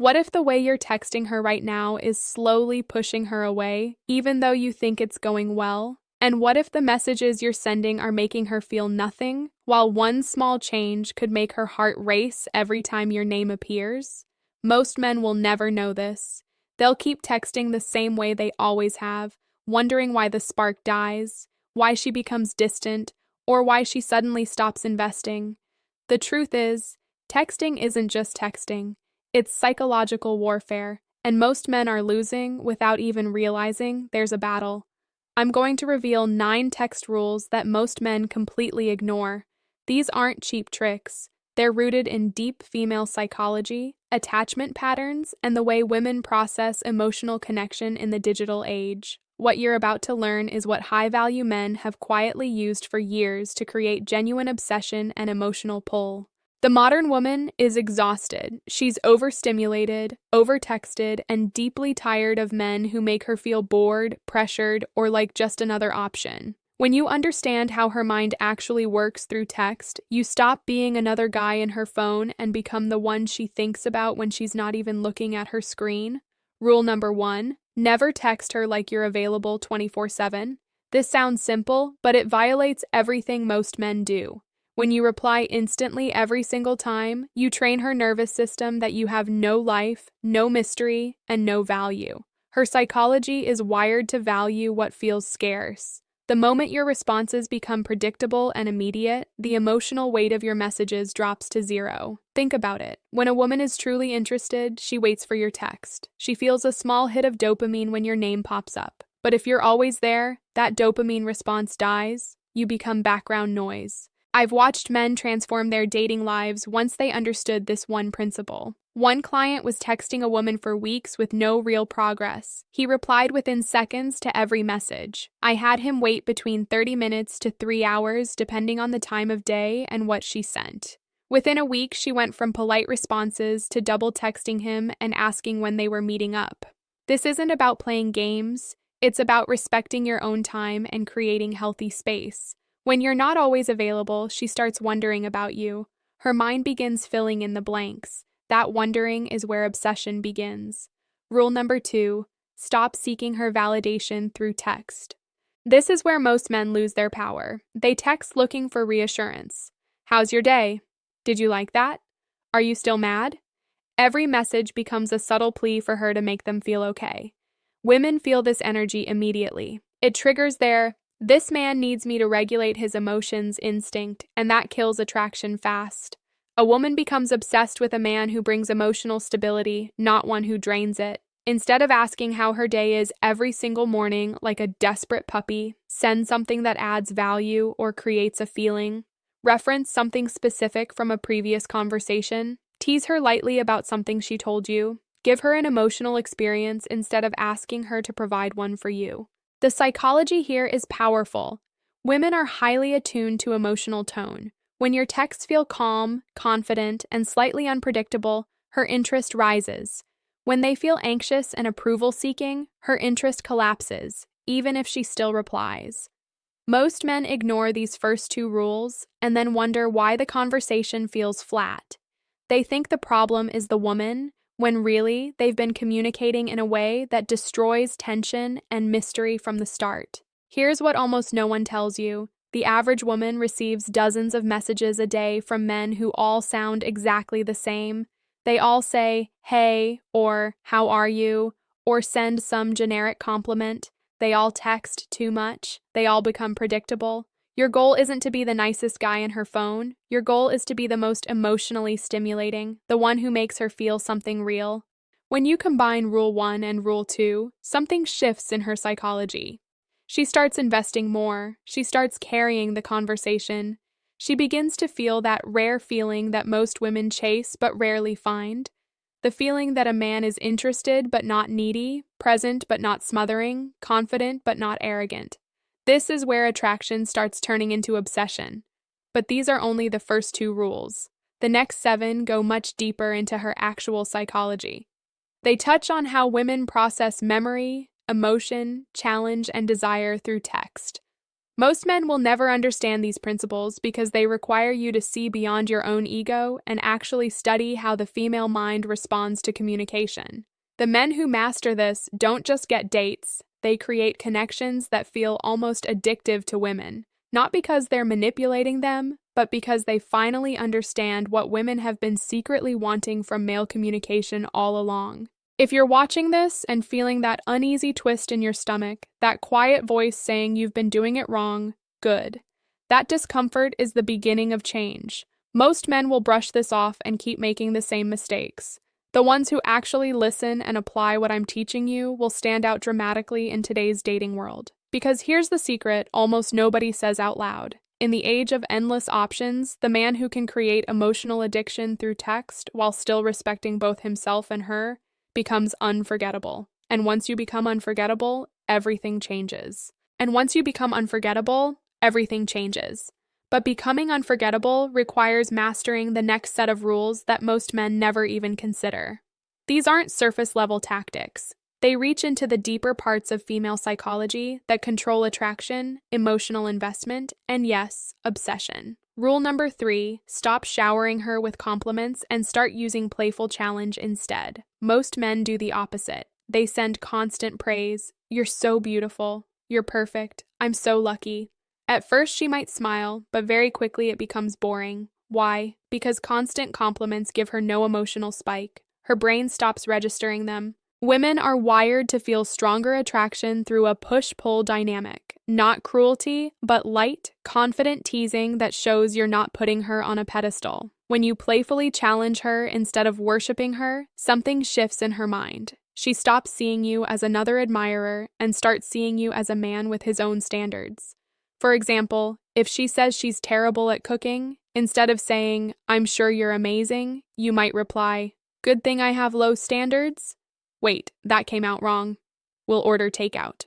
What if the way you're texting her right now is slowly pushing her away, even though you think it's going well? And what if the messages you're sending are making her feel nothing, while one small change could make her heart race every time your name appears? Most men will never know this. They'll keep texting the same way they always have, wondering why the spark dies, why she becomes distant, or why she suddenly stops investing. The truth is, texting isn't just texting. It's psychological warfare, and most men are losing without even realizing there's a battle. I'm going to reveal 9 text rules that most men completely ignore. These aren't cheap tricks. They're rooted in deep female psychology, attachment patterns, and the way women process emotional connection in the digital age. What you're about to learn is what high-value men have quietly used for years to create genuine obsession and emotional pull. The modern woman is exhausted. She's overstimulated, overtexted, and deeply tired of men who make her feel bored, pressured, or like just another option. When you understand how her mind actually works through text, you stop being another guy in her phone and become the one she thinks about when she's not even looking at her screen. Rule number 1, never text her like you're available 24/7. This sounds simple, but it violates everything most men do. When you reply instantly every single time, you train her nervous system that you have no life, no mystery, and no value. Her psychology is wired to value what feels scarce. The moment your responses become predictable and immediate, the emotional weight of your messages drops to 0. Think about it. When a woman is truly interested, she waits for your text. She feels a small hit of dopamine when your name pops up. But if you're always there, that dopamine response dies. You become background noise. I've watched men transform their dating lives once they understood this one principle. One client was texting a woman for weeks with no real progress. He replied within seconds to every message. I had him wait between 30 minutes to 3 hours depending on the time of day and what she sent. Within a week, she went from polite responses to double texting him and asking when they were meeting up. This isn't about playing games. It's about respecting your own time and creating healthy space. When you're not always available, she starts wondering about you. Her mind begins filling in the blanks. That wondering is where obsession begins. Rule number 2, stop seeking her validation through text. This is where most men lose their power. They text looking for reassurance. How's your day? Did you like that? Are you still mad? Every message becomes a subtle plea for her to make them feel okay. Women feel this energy immediately. It triggers their "this man needs me to regulate his emotions" instinct, and that kills attraction fast. A woman becomes obsessed with a man who brings emotional stability, not one who drains it. Instead of asking how her day is every single morning like a desperate puppy, send something that adds value or creates a feeling. Reference something specific from a previous conversation. Tease her lightly about something she told you. Give her an emotional experience instead of asking her to provide one for you. The psychology here is powerful. Women are highly attuned to emotional tone. When your texts feel calm, confident, and slightly unpredictable, her interest rises. When they feel anxious and approval-seeking, her interest collapses, even if she still replies. Most men ignore these first 2 rules and then wonder why the conversation feels flat. They think the problem is the woman, when really they've been communicating in a way that destroys tension and mystery from the start. Here's what almost no one tells you. The average woman receives dozens of messages a day from men who all sound exactly the same. They all say, "Hey," or "How are you?" or send some generic compliment. They all text too much. They all become predictable. Your goal isn't to be the nicest guy in her phone. Your goal is to be the most emotionally stimulating, the one who makes her feel something real. When you combine Rule 1 and Rule 2, something shifts in her psychology. She starts investing more. She starts carrying the conversation. She begins to feel that rare feeling that most women chase but rarely find. The feeling that a man is interested but not needy, present but not smothering, confident but not arrogant. This is where attraction starts turning into obsession. But these are only the first 2 rules. The next 7 go much deeper into her actual psychology. They touch on how women process memory, emotion, challenge, and desire through text. Most men will never understand these principles because they require you to see beyond your own ego and actually study how the female mind responds to communication. The men who master this don't just get dates, they create connections that feel almost addictive to women, not because they're manipulating them, but because they finally understand what women have been secretly wanting from male communication all along. If you're watching this and feeling that uneasy twist in your stomach, that quiet voice saying you've been doing it wrong, good. That discomfort is the beginning of change. Most men will brush this off and keep making the same mistakes. The ones who actually listen and apply what I'm teaching you will stand out dramatically in today's dating world. Because here's the secret almost nobody says out loud. In the age of endless options, the man who can create emotional addiction through text while still respecting both himself and her becomes unforgettable. And once you become unforgettable, everything changes. But becoming unforgettable requires mastering the next set of rules that most men never even consider. These aren't surface-level tactics. They reach into the deeper parts of female psychology that control attraction, emotional investment, and yes, obsession. Rule number 3, stop showering her with compliments and start using playful challenge instead. Most men do the opposite. They send constant praise. You're so beautiful. You're perfect. I'm so lucky. At first she might smile, but very quickly it becomes boring. Why? Because constant compliments give her no emotional spike. Her brain stops registering them. Women are wired to feel stronger attraction through a push-pull dynamic. Not cruelty, but light, confident teasing that shows you're not putting her on a pedestal. When you playfully challenge her instead of worshiping her, something shifts in her mind. She stops seeing you as another admirer and starts seeing you as a man with his own standards. For example, if she says she's terrible at cooking, instead of saying, "I'm sure you're amazing," you might reply, "Good thing I have low standards." Wait, that came out wrong. We'll order takeout.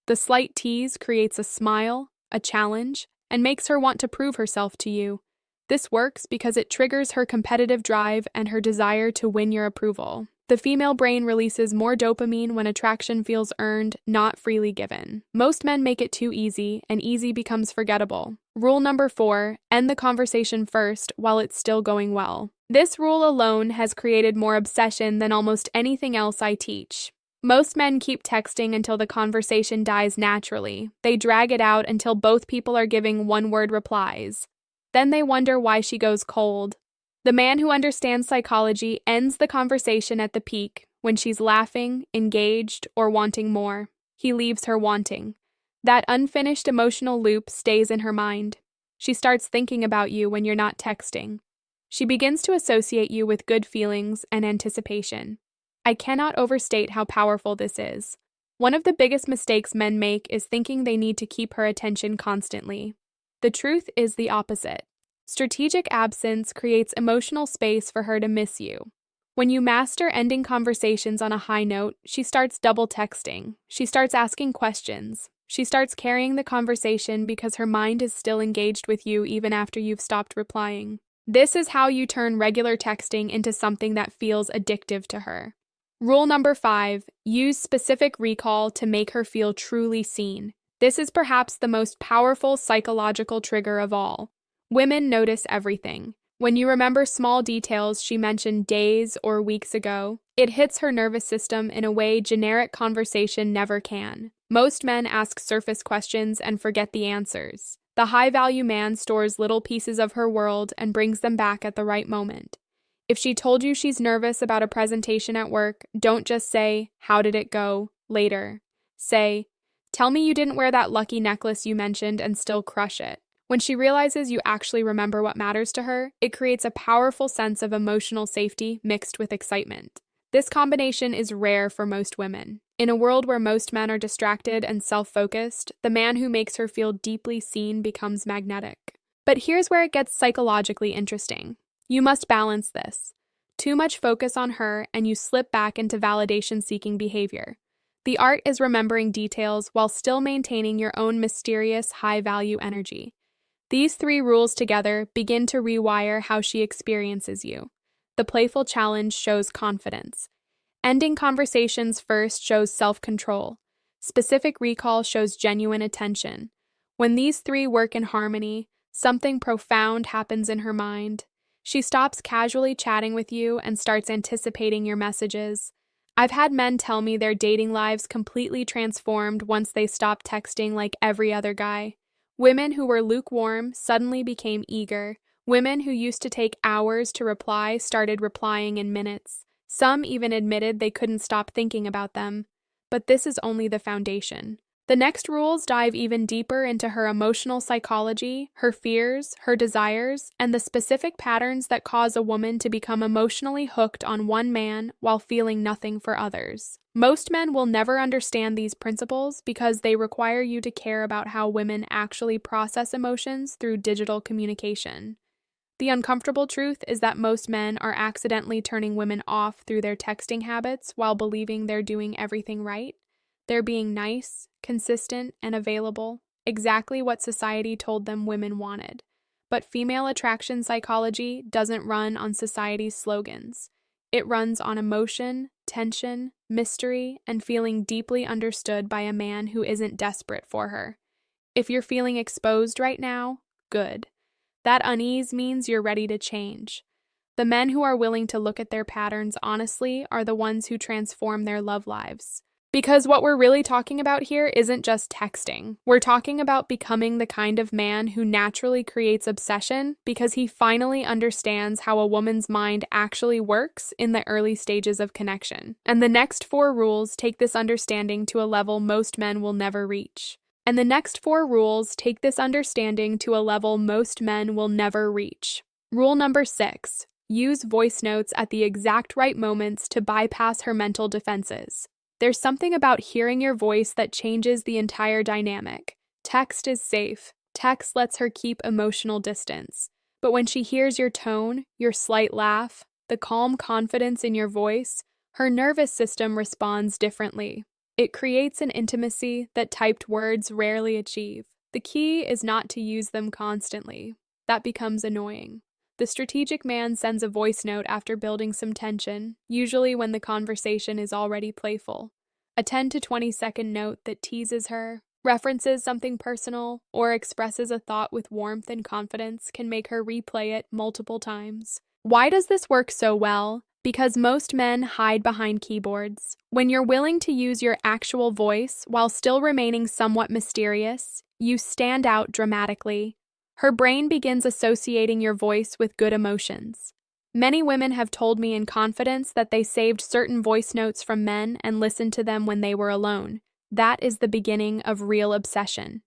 The slight tease creates a smile, a challenge, and makes her want to prove herself to you. This works because it triggers her competitive drive and her desire to win your approval. The female brain releases more dopamine when attraction feels earned, not freely given. Most men make it too easy, and easy becomes forgettable. Rule number 4, end the conversation first while it's still going well. This rule alone has created more obsession than almost anything else I teach. Most men keep texting until the conversation dies naturally. They drag it out until both people are giving one-word replies. Then they wonder why she goes cold. The man who understands psychology ends the conversation at the peak, when she's laughing, engaged, or wanting more. He leaves her wanting. That unfinished emotional loop stays in her mind. She starts thinking about you when you're not texting. She begins to associate you with good feelings and anticipation. I cannot overstate how powerful this is. One of the biggest mistakes men make is thinking they need to keep her attention constantly. The truth is the opposite. Strategic absence creates emotional space for her to miss you. When you master ending conversations on a high note, she starts double texting. She starts asking questions. She starts carrying the conversation because her mind is still engaged with you even after you've stopped replying. This is how you turn regular texting into something that feels addictive to her. Rule number 5, use specific recall to make her feel truly seen. This is perhaps the most powerful psychological trigger of all. Women notice everything. When you remember small details she mentioned days or weeks ago, it hits her nervous system in a way generic conversation never can. Most men ask surface questions and forget the answers. The high-value man stores little pieces of her world and brings them back at the right moment. If she told you she's nervous about a presentation at work, don't just say, "How did it go?" later. Say, "Tell me you didn't wear that lucky necklace you mentioned and still crush it." When she realizes you actually remember what matters to her, it creates a powerful sense of emotional safety mixed with excitement. This combination is rare for most women. In a world where most men are distracted and self-focused, the man who makes her feel deeply seen becomes magnetic. But here's where it gets psychologically interesting. You must balance this. Too much focus on her and you slip back into validation-seeking behavior. The art is remembering details while still maintaining your own mysterious, high-value energy. These 3 rules together begin to rewire how she experiences you. The playful challenge shows confidence. Ending conversations first shows self-control. Specific recall shows genuine attention. When these three work in harmony, something profound happens in her mind. She stops casually chatting with you and starts anticipating your messages. I've had men tell me their dating lives completely transformed once they stopped texting like every other guy. Women who were lukewarm suddenly became eager. Women who used to take hours to reply started replying in minutes. Some even admitted they couldn't stop thinking about them. But this is only the foundation. The next rules dive even deeper into her emotional psychology, her fears, her desires, and the specific patterns that cause a woman to become emotionally hooked on one man while feeling nothing for others. Most men will never understand these principles because they require you to care about how women actually process emotions through digital communication. The uncomfortable truth is that most men are accidentally turning women off through their texting habits while believing they're doing everything right. They're being nice, consistent, and available, exactly what society told them women wanted. But female attraction psychology doesn't run on society's slogans. It runs on emotion, tension, mystery, and feeling deeply understood by a man who isn't desperate for her. If you're feeling exposed right now, good. That unease means you're ready to change. The men who are willing to look at their patterns honestly are the ones who transform their love lives. Because what we're really talking about here isn't just texting. We're talking about becoming the kind of man who naturally creates obsession because he finally understands how a woman's mind actually works in the early stages of connection. And the next 4 rules take this understanding to a level most men will never reach. Rule number 6. Use voice notes at the exact right moments to bypass her mental defenses. There's something about hearing your voice that changes the entire dynamic. Text is safe. Text lets her keep emotional distance. But when she hears your tone, your slight laugh, the calm confidence in your voice, her nervous system responds differently. It creates an intimacy that typed words rarely achieve. The key is not to use them constantly. That becomes annoying. The strategic man sends a voice note after building some tension, usually when the conversation is already playful. A 10 to 20-second note that teases her, references something personal, or expresses a thought with warmth and confidence can make her replay it multiple times. Why does this work so well? Because most men hide behind keyboards. When you're willing to use your actual voice while still remaining somewhat mysterious, you stand out dramatically. Her brain begins associating your voice with good emotions. Many women have told me in confidence that they saved certain voice notes from men and listened to them when they were alone. That is the beginning of real obsession.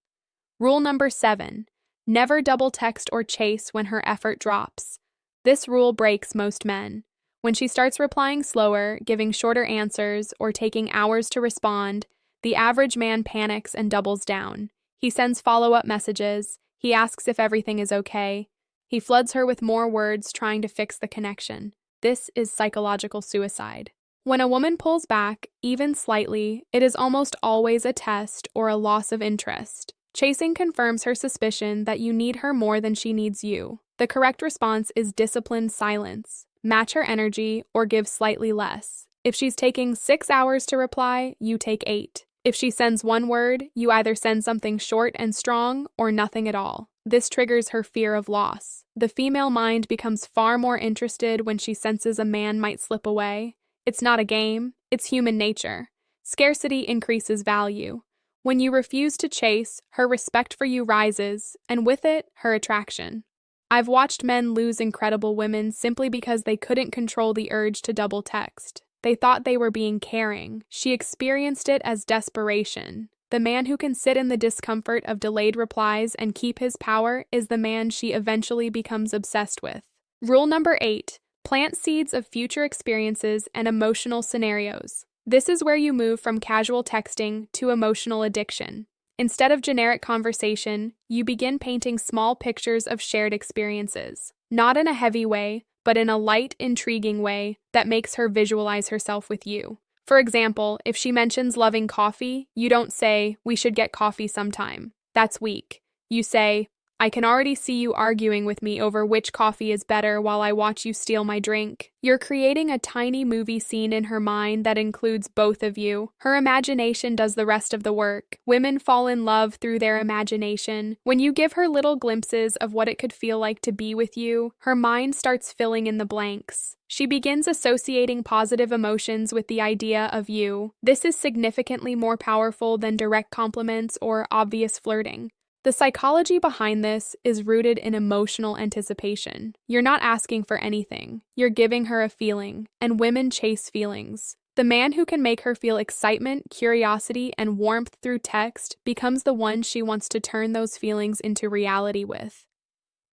Rule number 7. Never double text or chase when her effort drops. This rule breaks most men. When she starts replying slower, giving shorter answers, or taking hours to respond, the average man panics and doubles down. He sends follow-up messages. He asks if everything is okay. He floods her with more words trying to fix the connection. This is psychological suicide. When a woman pulls back, even slightly, it is almost always a test or a loss of interest. Chasing confirms her suspicion that you need her more than she needs you. The correct response is disciplined silence. Match her energy or give slightly less. If she's taking 6 hours to reply, you take 8. If she sends one word, you either send something short and strong or nothing at all. This triggers her fear of loss. The female mind becomes far more interested when she senses a man might slip away. It's not a game, it's human nature. Scarcity increases value. When you refuse to chase, her respect for you rises, and with it, her attraction. I've watched men lose incredible women simply because they couldn't control the urge to double text. They thought they were being caring. She experienced it as desperation. The man who can sit in the discomfort of delayed replies and keep his power is the man she eventually becomes obsessed with. Rule number 8. Plant seeds of future experiences and emotional scenarios. This is where you move from casual texting to emotional addiction. Instead of generic conversation, you begin painting small pictures of shared experiences. Not in a heavy way, but in a light, intriguing way that makes her visualize herself with you. For example, if she mentions loving coffee, you don't say, "We should get coffee sometime." That's weak. You say, I can already see you arguing with me over which coffee is better while I watch you steal my drink. You're creating a tiny movie scene in her mind that includes both of you. Her imagination does the rest of the work. Women fall in love through their imagination. When you give her little glimpses of what it could feel like to be with you, her mind starts filling in the blanks. She begins associating positive emotions with the idea of you. This is significantly more powerful than direct compliments or obvious flirting. The psychology behind this is rooted in emotional anticipation. You're not asking for anything. You're giving her a feeling, and women chase feelings. The man who can make her feel excitement, curiosity, and warmth through text becomes the one she wants to turn those feelings into reality with.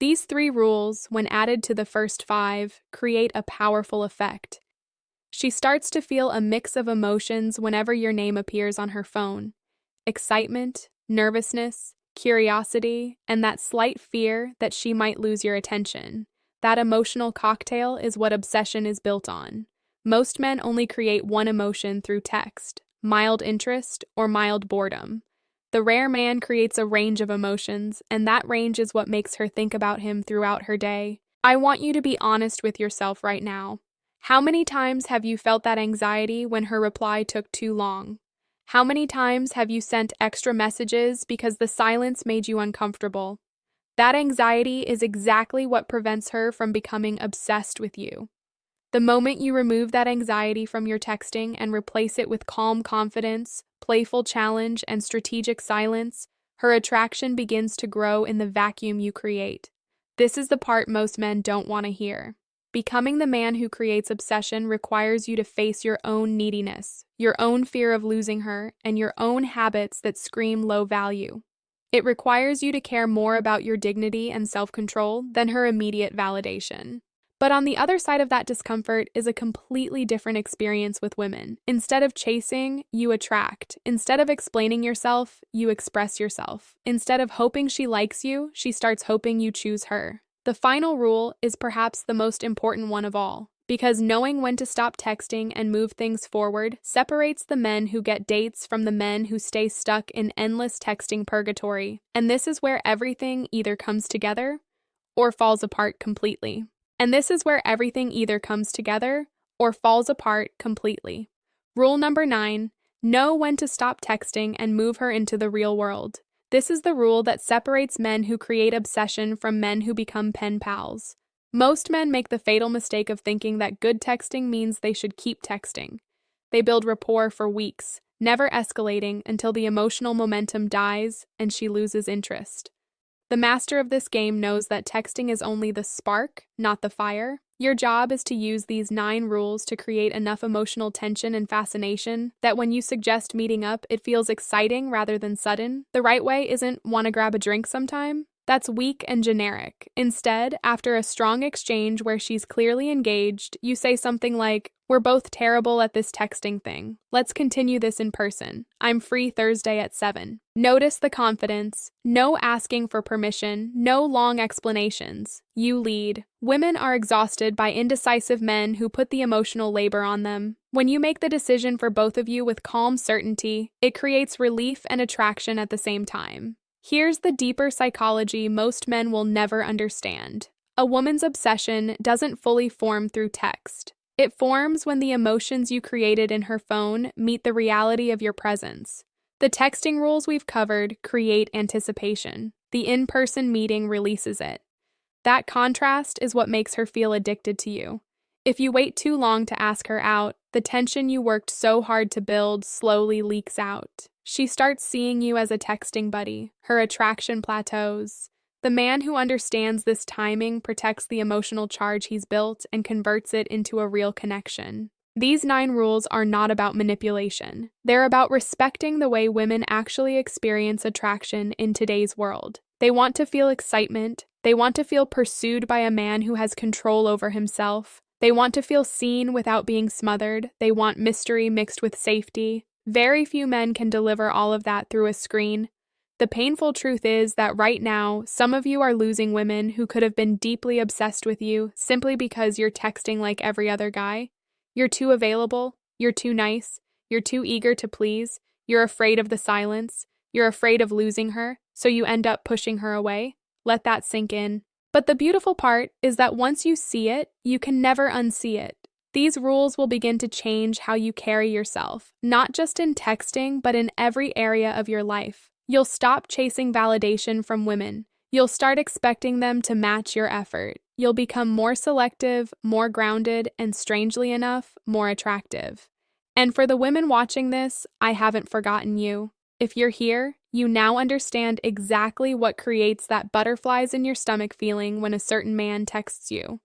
These 3 rules, when added to the first 5, create a powerful effect. She starts to feel a mix of emotions whenever your name appears on her phone: excitement, nervousness, curiosity, and that slight fear that she might lose your attention. That emotional cocktail is what obsession is built on. Most men only create one emotion through text: mild interest or mild boredom. The rare man creates a range of emotions, and that range is what makes her think about him throughout her day. I want you to be honest with yourself right now. How many times have you felt that anxiety when her reply took too long? How many times have you sent extra messages because the silence made you uncomfortable? That anxiety is exactly what prevents her from becoming obsessed with you. The moment you remove that anxiety from your texting and replace it with calm confidence, playful challenge, and strategic silence, her attraction begins to grow in the vacuum you create. This is the part most men don't want to hear. Becoming the man who creates obsession requires you to face your own neediness, your own fear of losing her, and your own habits that scream low value. It requires you to care more about your dignity and self-control than her immediate validation. But on the other side of that discomfort is a completely different experience with women. Instead of chasing, you attract. Instead of explaining yourself, you express yourself. Instead of hoping she likes you, she starts hoping you choose her. The final rule is perhaps the most important one of all, because knowing when to stop texting and move things forward separates the men who get dates from the men who stay stuck in endless texting purgatory. And this is where everything either comes together or falls apart completely. Rule number 9, know when to stop texting and move her into the real world. This is the rule that separates men who create obsession from men who become pen pals. Most men make the fatal mistake of thinking that good texting means they should keep texting. They build rapport for weeks, never escalating until the emotional momentum dies and she loses interest. The master of this game knows that texting is only the spark, not the fire. Your job is to use these 9 rules to create enough emotional tension and fascination that when you suggest meeting up, it feels exciting rather than sudden. The right way isn't "want to grab a drink sometime?" That's weak and generic. Instead, after a strong exchange where she's clearly engaged, you say something like, "We're both terrible at this texting thing. Let's continue this in person. I'm free Thursday at 7. Notice the confidence. No asking for permission, no long explanations. You lead. Women are exhausted by indecisive men who put the emotional labor on them. When you make the decision for both of you with calm certainty, it creates relief and attraction at the same time. Here's the deeper psychology most men will never understand. A woman's obsession doesn't fully form through text. It forms when the emotions you created in her phone meet the reality of your presence. The texting rules we've covered create anticipation. The in-person meeting releases it. That contrast is what makes her feel addicted to you. If you wait too long to ask her out, the tension you worked so hard to build slowly leaks out. She starts seeing you as a texting buddy. Her attraction plateaus. The man who understands this timing protects the emotional charge he's built and converts it into a real connection. These 9 rules are not about manipulation. They're about respecting the way women actually experience attraction in today's world. They want to feel excitement. They want to feel pursued by a man who has control over himself. They want to feel seen without being smothered. They want mystery mixed with safety. Very few men can deliver all of that through a screen. The painful truth is that right now, some of you are losing women who could have been deeply obsessed with you simply because you're texting like every other guy. You're too available, you're too nice, you're too eager to please, you're afraid of the silence, you're afraid of losing her, so you end up pushing her away. Let that sink in. But the beautiful part is that once you see it, you can never unsee it. These rules will begin to change how you carry yourself, not just in texting, but in every area of your life. You'll stop chasing validation from women. You'll start expecting them to match your effort. You'll become more selective, more grounded, and strangely enough, more attractive. And for the women watching this, I haven't forgotten you. If you're here, you now understand exactly what creates that butterflies in your stomach feeling when a certain man texts you.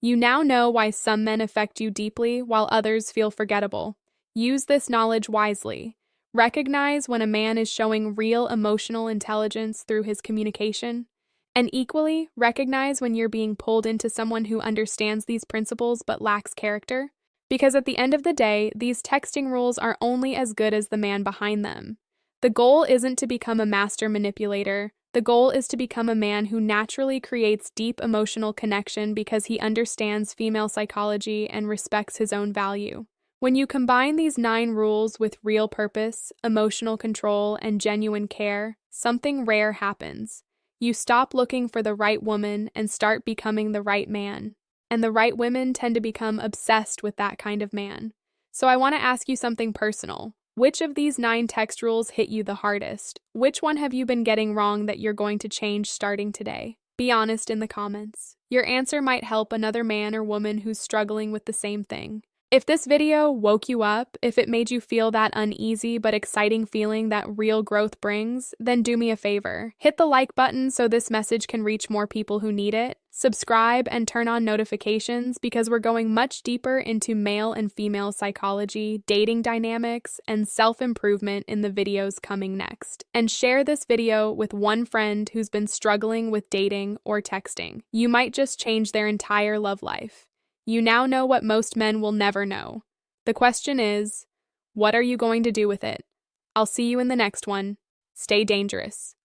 You now know why some men affect you deeply while others feel forgettable. Use this knowledge wisely. Recognize when a man is showing real emotional intelligence through his communication. And equally, recognize when you're being pulled into someone who understands these principles but lacks character. Because at the end of the day, these texting rules are only as good as the man behind them. The goal isn't to become a master manipulator. The goal is to become a man who naturally creates deep emotional connection because he understands female psychology and respects his own value. When you combine these 9 rules with real purpose, emotional control, and genuine care, something rare happens. You stop looking for the right woman and start becoming the right man. And the right women tend to become obsessed with that kind of man. So I want to ask you something personal. Which of these 9 text rules hit you the hardest? Which one have you been getting wrong that you're going to change starting today? Be honest in the comments. Your answer might help another man or woman who's struggling with the same thing. If this video woke you up, if it made you feel that uneasy but exciting feeling that real growth brings, then do me a favor. Hit the like button so this message can reach more people who need it. Subscribe and turn on notifications because we're going much deeper into male and female psychology, dating dynamics, and self-improvement in the videos coming next. And share this video with one friend who's been struggling with dating or texting. You might just change their entire love life. You now know what most men will never know. The question is, what are you going to do with it? I'll see you in the next one. Stay dangerous.